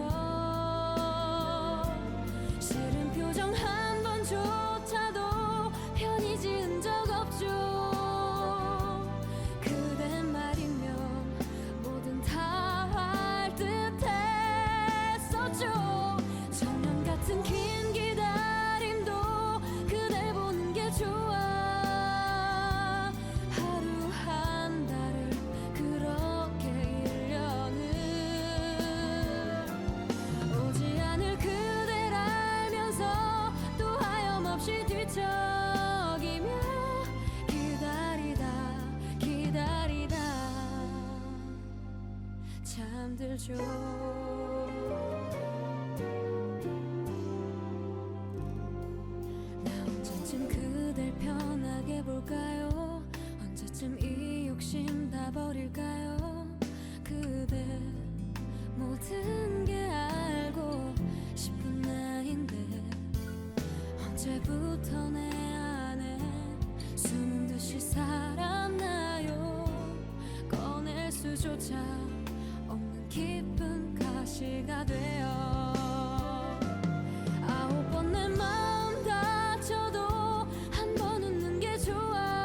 싫은 표정 한 번조차도 편히 지은 적 없죠. 그대 말이면 뭐든 다 할 듯했었죠. 천년 같은 긴 기다림도 그댈 보는 게 좋아. 하루 한 달을 그렇게 1년을 오지 않을 그댈 알면서 또 하염없이 뒤척이며 기다리다 잠들죠. 나 언제쯤 그댈 편하게 볼까요. 언제쯤 이 욕심 다 버릴까요. 그대 모든 게 알고 싶은 나인데 언제부터 내 안에 숨은 듯이 살았나요. 꺼낼 수조차 없는 깊은 가시가 되어 9번 내 마음 다쳐도 한 번 웃는 게 좋아.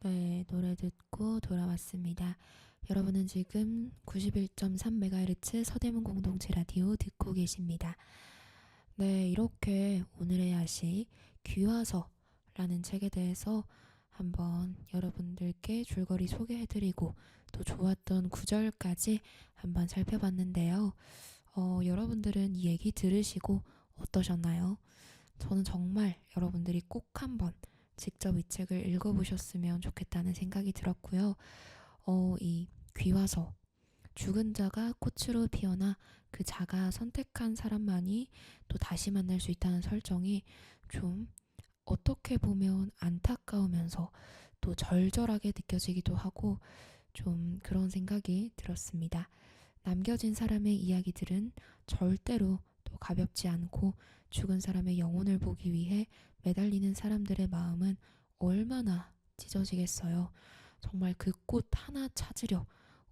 네, 노래 듣고 돌아왔습니다. 여러분은 지금 91.3MHz 서대문 공동체 라디오 듣고 계십니다. 네, 이렇게 오늘의 야식 귀화서라는 책에 대해서 한번 여러분들께 줄거리 소개해드리고 또 좋았던 구절까지 한번 살펴봤는데요. 여러분들은 이 얘기 들으시고 어떠셨나요? 저는 정말 여러분들이 꼭 한번 직접 이 책을 읽어보셨으면 좋겠다는 생각이 들었고요. 이 귀화서, 죽은 자가 꽃으로 피어나 그 자가 선택한 사람만이 또 다시 만날 수 있다는 설정이 좀 어떻게 보면 안타까우면서 또 절절하게 느껴지기도 하고 좀 그런 생각이 들었습니다. 남겨진 사람의 이야기들은 절대로 또 가볍지 않고 죽은 사람의 영혼을 보기 위해 매달리는 사람들의 마음은 얼마나 찢어지겠어요. 정말 그 꽃 하나 찾으려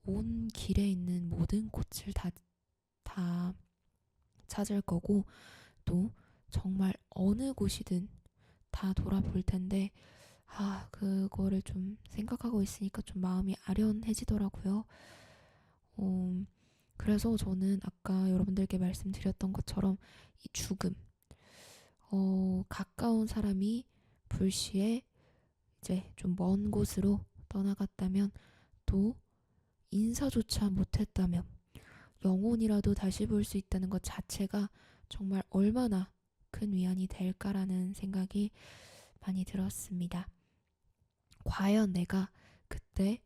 온 길에 있는 모든 꽃을 다 찾을 거고 또 정말 어느 곳이든 다 돌아볼 텐데 그거를 좀 생각하고 있으니까 좀 마음이 아련해지더라고요. 그래서 저는 아까 여러분들께 말씀드렸던 것처럼 이 죽음, 가까운 사람이 불시에 이제 좀 먼 곳으로 떠나갔다면 또 인사조차 못했다면 영혼이라도 다시 볼 수 있다는 것 자체가 정말 얼마나 큰 위안이 될까라는 생각이 많이 들었습니다. 과연 내가 그때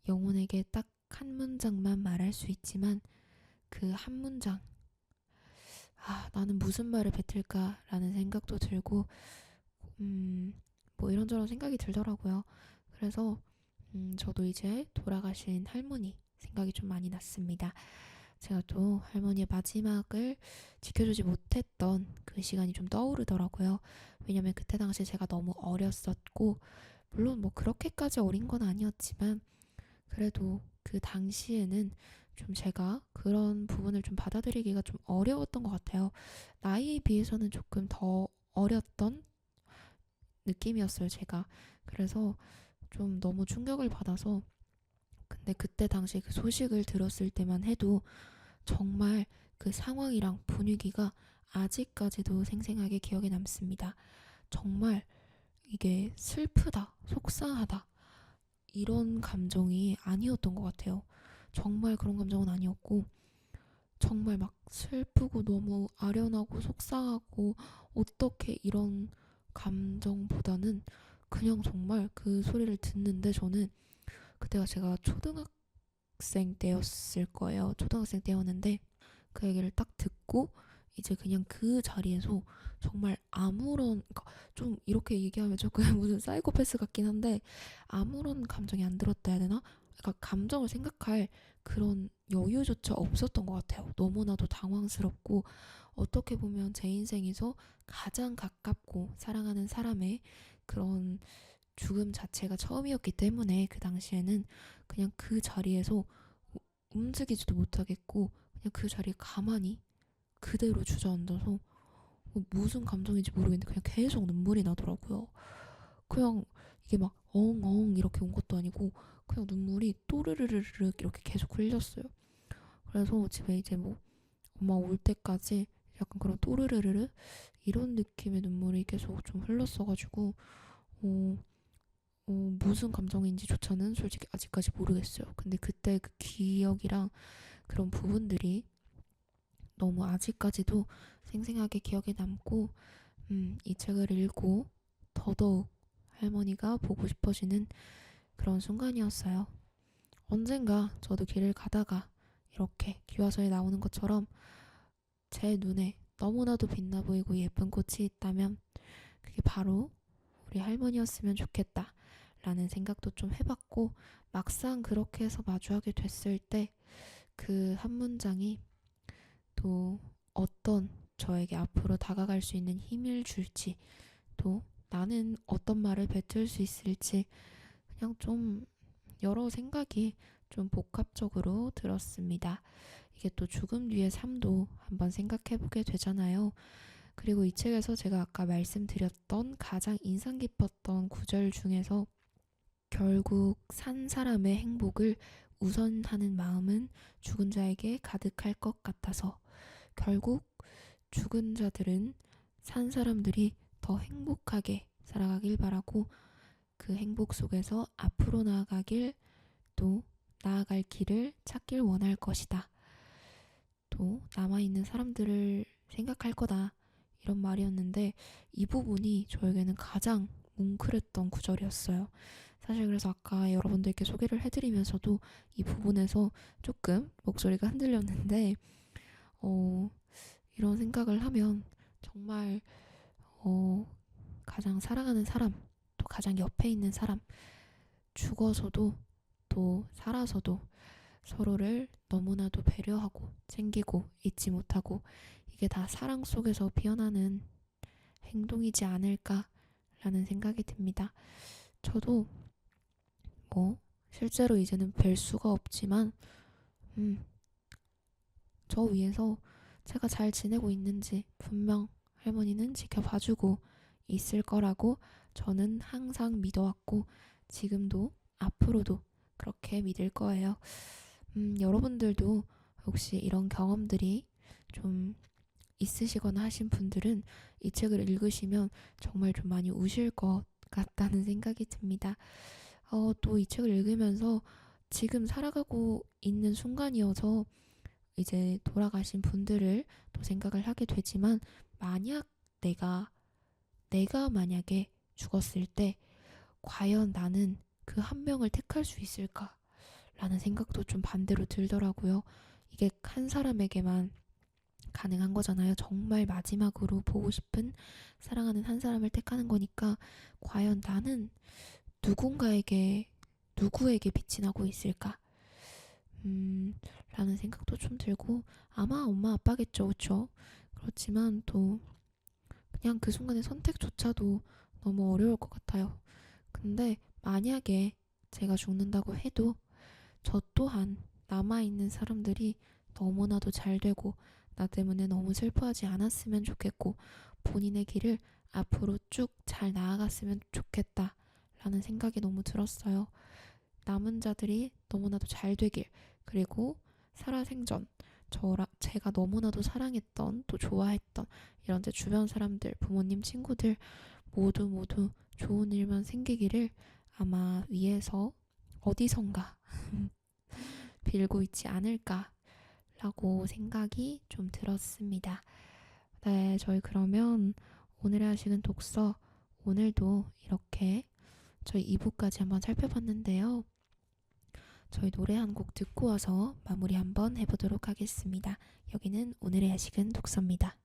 영혼에게 딱 한 문장만 말할 수 있지만 그 한 문장, 나는 무슨 말을 뱉을까라는 생각도 들고, 뭐 이런저런 생각이 들더라고요. 그래서, 저도 이제 돌아가신 할머니 생각이 좀 많이 났습니다. 제가 또 할머니의 마지막을 지켜주지 못했던 그 시간이 좀 떠오르더라고요. 왜냐면 그때 당시 제가 너무 어렸었고, 물론 뭐 그렇게까지 어린 건 아니었지만, 그래도 그 당시에는 좀 제가 그런 부분을 좀 받아들이기가 좀 어려웠던 것 같아요. 나이에 비해서는 조금 더 어렸던 느낌이었어요, 제가. 그래서 좀 너무 충격을 받아서 근데 그때 당시 그 소식을 들었을 때만 해도 정말 그 상황이랑 분위기가 아직까지도 생생하게 기억에 남습니다. 정말 이게 슬프다, 속상하다 이런 감정이 아니었던 것 같아요. 정말 그런 감정은 아니었고 정말 막 슬프고 너무 아련하고 속상하고 어떻게 이런 감정보다는 그냥 정말 그 소리를 듣는데 저는 그때가 제가 초등학생 때였을 거예요. 초등학생 때였는데 그 얘기를 딱 듣고 이제 그냥 그 자리에서 정말 그러니까 좀 이렇게 얘기하면 조금 무슨 사이코패스 같긴 한데 아무런 감정이 안 들었다 해야 되나? 그러니까 감정을 생각할 그런 여유조차 없었던 것 같아요. 너무나도 당황스럽고 어떻게 보면 제 인생에서 가장 가깝고 사랑하는 사람의 그런 죽음 자체가 처음이었기 때문에 그 당시에는 그냥 그 자리에서 움직이지도 못하겠고 그냥 그 자리에 가만히 그대로 주저앉아서 무슨 감정인지 모르겠는데 그냥 계속 눈물이 나더라고요. 그냥 이게 막 엉엉 이렇게 온 것도 아니고 그냥 눈물이 또르르르르 이렇게 계속 흘렸어요. 그래서 집에 이제 뭐 엄마 올 때까지 약간 그런 또르르르르 이런 느낌의 눈물이 계속 좀 흘렀어가지고 어, 무슨 감정인지조차는 솔직히 아직까지 모르겠어요. 근데 그때 그 기억이랑 그런 부분들이 너무 아직까지도 생생하게 기억에 남고 이 책을 읽고 더더욱 할머니가 보고 싶어지는 그런 순간이었어요. 언젠가 저도 길을 가다가 이렇게 기와서에 나오는 것처럼 제 눈에 너무나도 빛나 보이고 예쁜 꽃이 있다면 그게 바로 우리 할머니였으면 좋겠다 라는 생각도 좀 해봤고 막상 그렇게 해서 마주하게 됐을 때 그 한 문장이 또 어떤 저에게 앞으로 다가갈 수 있는 힘을 줄지 또 나는 어떤 말을 뱉을 수 있을지 그냥 좀 여러 생각이 좀 복합적으로 들었습니다. 이게 또 죽음 뒤의 삶도 한번 생각해보게 되잖아요. 그리고 이 책에서 제가 아까 말씀드렸던 가장 인상 깊었던 구절 중에서 결국 산 사람의 행복을 우선하는 마음은 죽은 자에게 가득할 것 같아서 결국 죽은 자들은 산 사람들이 더 행복하게 살아가길 바라고 그 행복 속에서 앞으로 나아가길 또 나아갈 길을 찾길 원할 것이다. 또 남아있는 사람들을 생각할 거다. 이런 말이었는데 이 부분이 저에게는 가장 뭉클했던 구절이었어요. 사실 그래서 아까 여러분들께 소개를 해드리면서도 이 부분에서 조금 목소리가 흔들렸는데 이런 생각을 하면 정말 가장 사랑하는 사람, 또 가장 옆에 있는 사람, 죽어서도 또 살아서도 서로를 너무나도 배려하고 챙기고 잊지 못하고 이게 다 사랑 속에서 피어나는 행동이지 않을까라는 생각이 듭니다. 저도 실제로 이제는 뵐 수가 없지만 저 위에서 제가 잘 지내고 있는지 분명 할머니는 지켜봐주고 있을 거라고 저는 항상 믿어왔고 지금도 앞으로도 그렇게 믿을 거예요. 여러분들도 혹시 이런 경험들이 좀 있으시거나 하신 분들은 이 책을 읽으시면 정말 좀 많이 우실 것 같다는 생각이 듭니다. 또 이 책을 읽으면서 지금 살아가고 있는 순간이어서 이제 돌아가신 분들을 또 생각을 하게 되지만 만약 내가 만약에 죽었을 때 과연 나는 그 한 명을 택할 수 있을까? 라는 생각도 좀 반대로 들더라고요. 이게 한 사람에게만 가능한 거잖아요. 정말 마지막으로 보고 싶은 사랑하는 한 사람을 택하는 거니까 과연 나는 누구에게 빛이 나고 있을까? 라는 생각도 좀 들고 아마 엄마 아빠겠죠. 그렇죠? 그렇지만 또 그냥 그 순간의 선택조차도 너무 어려울 것 같아요. 근데 만약에 제가 죽는다고 해도 저 또한 남아있는 사람들이 너무나도 잘 되고 나 때문에 너무 슬퍼하지 않았으면 좋겠고 본인의 길을 앞으로 쭉 잘 나아갔으면 좋겠다 라는 생각이 너무 들었어요. 남은 자들이 너무나도 잘 되길 그리고 살아생전 제가 너무나도 사랑했던 또 좋아했던 이런 제 주변 사람들 부모님 친구들 모두 좋은 일만 생기기를 아마 위에서 어디선가 빌고 있지 않을까라고 생각이 좀 들었습니다. 네, 저희 그러면 오늘의 하시는 독서 오늘도 이렇게 저희 2부까지 한번 살펴봤는데요. 저희 노래 한 곡 듣고 와서 마무리 한번 해보도록 하겠습니다. 여기는 오늘의 야식은 독서입니다.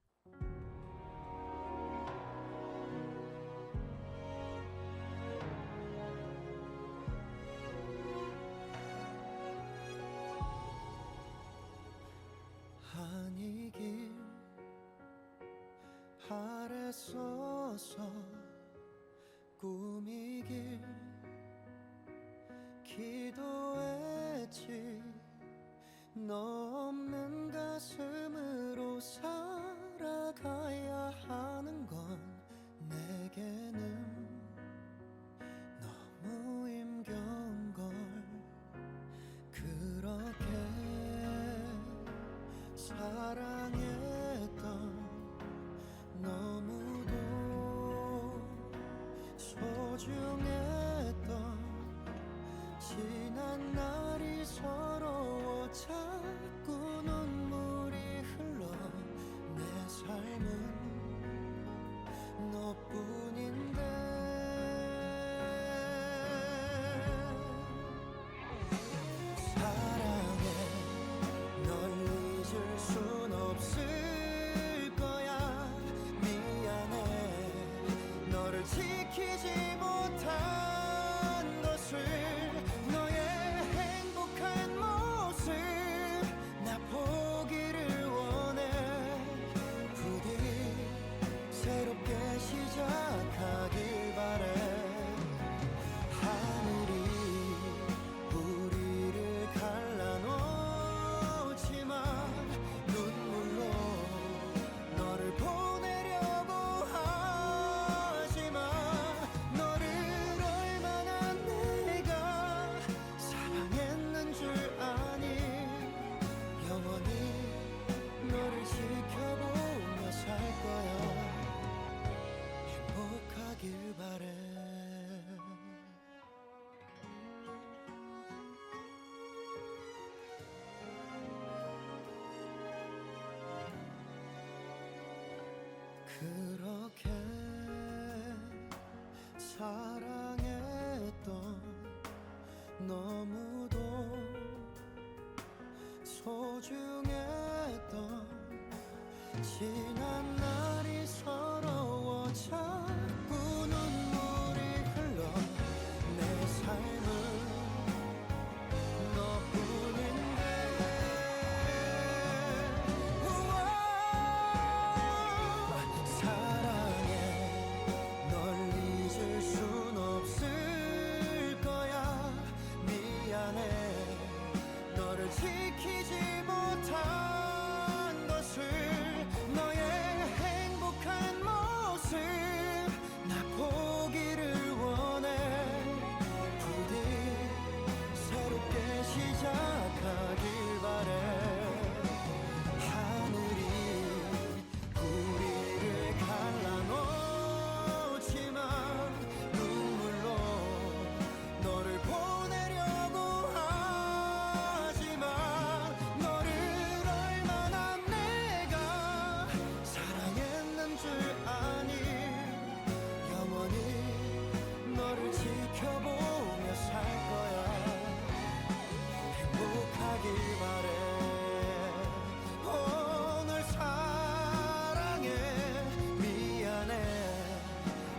한이길 아래 서서 꿈이길 기도했지 너 없는 가슴으로 살아가야 하는 건 내게는 너무 힘겨운 걸 그렇게 사랑했던 너무도 소중했던 지난 날이 서러워 자꾸 눈물이 흘러 내 삶은 너뿐인데 사랑해 널 잊을 순 없을 거야 미안해 너를 지키지 못한 것을 너의 행복한 사랑했던 너무도 소중했던 지난 날이 서러워 자꾸 눈물이 흘러 내 삶은 너뿐인데 우와 사랑해 널 잊을 순 없을 거야 미안해 너를 지키지 못한 것을 너의 행복한 모습 나 보기를 원해 부디 새롭게 시작하길 바래 하늘이 우리를 갈라놓지만 눈물로 너를 보내려고 하지만 너를 얼마나 내가 사랑했는 줄 아니 영원히 너를 지켜보며 살 거야 행복하길 바래 오늘 사랑해 미안해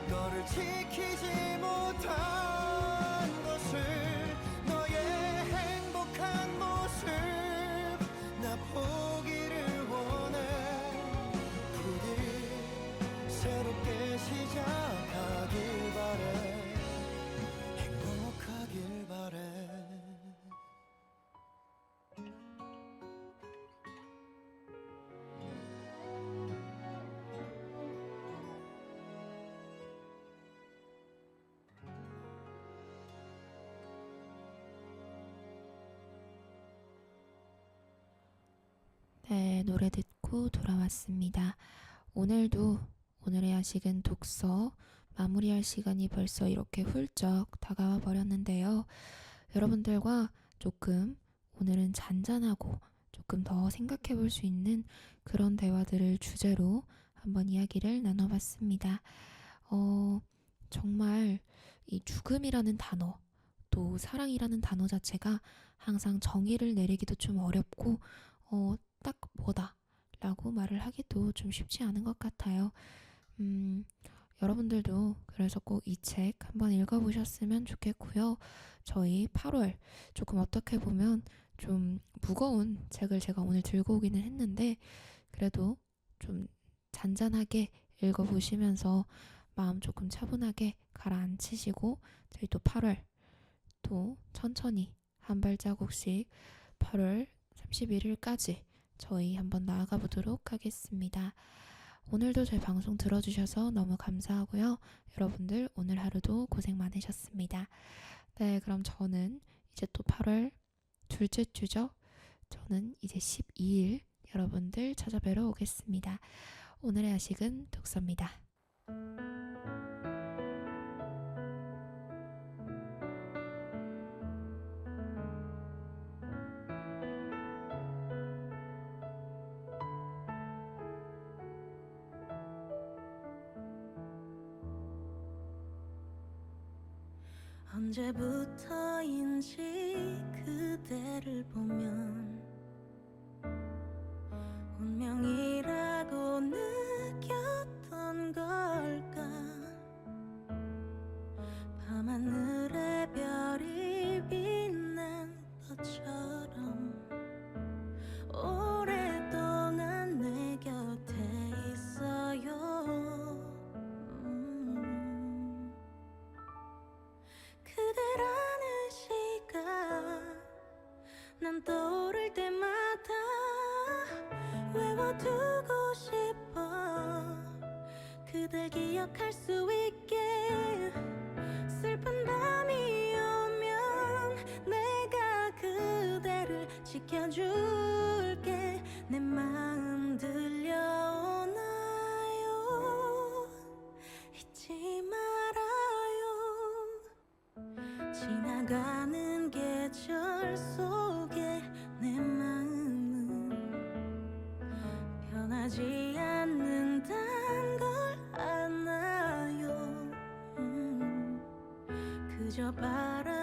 너를 지키지 못한 것을 너의 행복한 모습 나 보기를 원해 부디 새롭게 시작하길 바래 행복하길 바래 네, 노래 듣고 돌아왔습니다. 오늘의 야식은 독서 마무리할 시간이 벌써 이렇게 훌쩍 다가와 버렸는데요. 여러분들과 조금 오늘은 잔잔하고 조금 더 생각해 볼 수 있는 그런 대화들을 주제로 한번 이야기를 나눠봤습니다. 정말 이 죽음이라는 단어, 또 사랑이라는 단어 자체가 항상 정의를 내리기도 좀 어렵고 딱 뭐다 라고 말을 하기도 좀 쉽지 않은 것 같아요. 여러분들도 그래서 꼭 이 책 한번 읽어보셨으면 좋겠고요. 저희 8월 조금 어떻게 보면 좀 무거운 책을 제가 오늘 들고 오기는 했는데 그래도 좀 잔잔하게 읽어보시면서 마음 조금 차분하게 가라앉히시고 저희 또 8월 또 천천히 한 발자국씩 8월 31일까지 저희 한번 나아가 보도록 하겠습니다. 오늘도 저희 방송 들어주셔서 너무 감사하고요. 여러분들 오늘 하루도 고생 많으셨습니다. 네, 그럼 저는 이제 또 8월 둘째 주죠. 저는 이제 12일 여러분들 찾아뵈러 오겠습니다. 오늘의 야식은 독서입니다. 언제부터인지 그대를 보면 운명이라고 느꼈던 걸까 밤하늘의 별이 빛난 것처럼 오랫동안 내 곁에 있어요 그대라는 시간 난 떠오를 때마다 외워두고 싶어 그댈 기억할 수 있게 슬픈 밤이 오면 내가 그대를 지켜줄게 내 마음 들려오나요 잊지 말아요 지나가는 계절 속에 내 마음은 변하지 않는단 걸 아나요 그저 바라